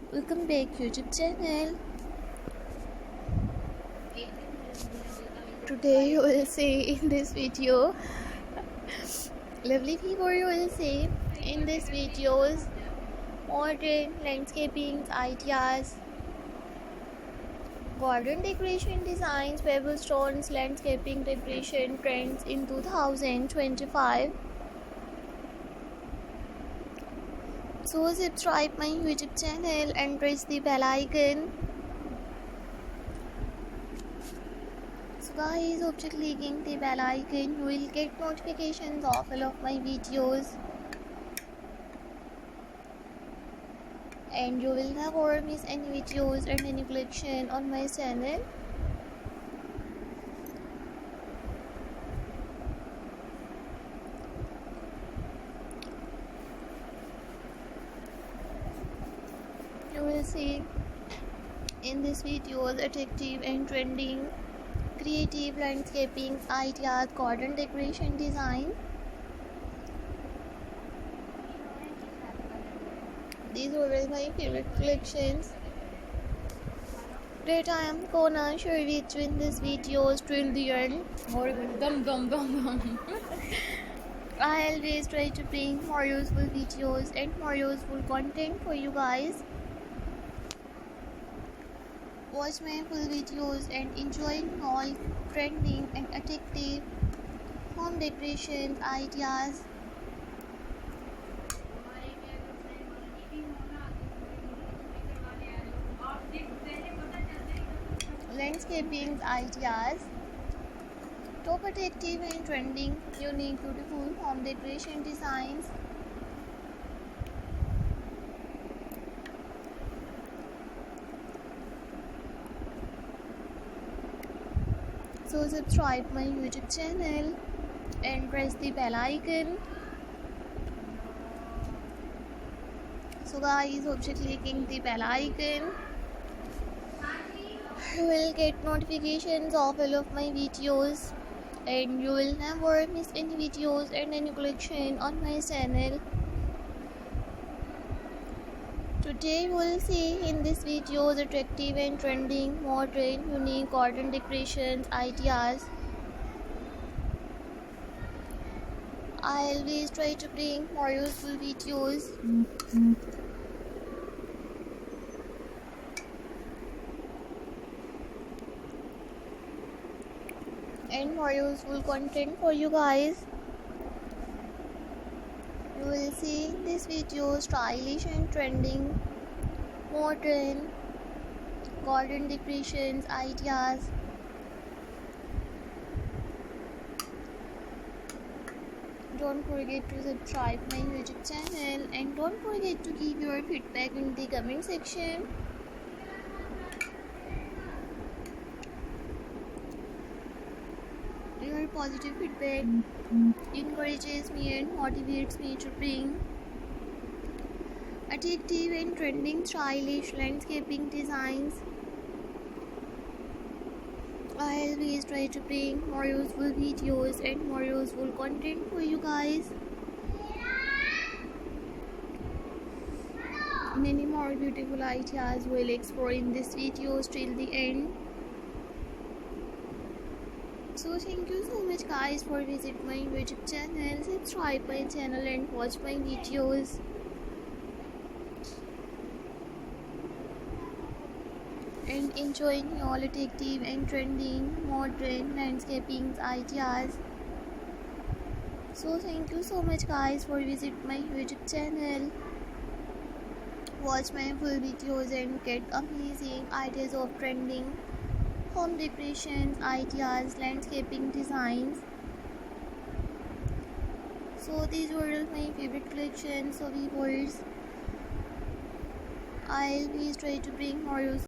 Welcome back YouTube channel. Today you will see in this video lovely people you will see in this videos modern landscaping ideas, garden decoration designs, pebble stones, landscaping decoration trends in 2025. So subscribe my YouTube channel and press the bell icon. So guys, after clicking the bell icon, you will get notifications of all of my videos, and you will never miss any videos and any collection on my channel. You will see in this videos attractive and trending creative landscaping ideas, garden decoration design. These were my favorite collections that I am gonna share with you in this videos till the end. I always try to bring more useful videos and more useful content for you guys. Watch my full videos and enjoy all trending and attractive home decorations ideas. Landscaping ideas, top attractive and trending, unique, beautiful home decoration designs. So subscribe my YouTube channel and press the bell icon. So guys, after clicking the bell icon, you will get notifications of all of my videos, and you will never miss any videos and any collection on my channel. Today you will see in this video the attractive and trending modern unique garden decorations ideas. I always try to bring more useful videos. And more useful content for you guys. You will see in this video stylish and trending modern garden decorations ideas. Don't forget to subscribe my YouTube channel, and don't forget to give your feedback in the comment section. Your positive feedback encourages me and motivates me to bring attractive and trending stylish landscaping designs. I always try to bring more useful videos and more useful content for you guys. Many more beautiful ideas we'll explore in this video till the end. So thank you so much guys for visiting my YouTube channel. Subscribe my channel and watch my videos. And enjoy all attractive and trending modern landscaping ideas. So thank you so much guys for visiting my YouTube channel. Watch my full videos and get amazing ideas of trending home decorations ideas, landscaping designs. So these were my favorite collections of viewers. I always try to bring more useful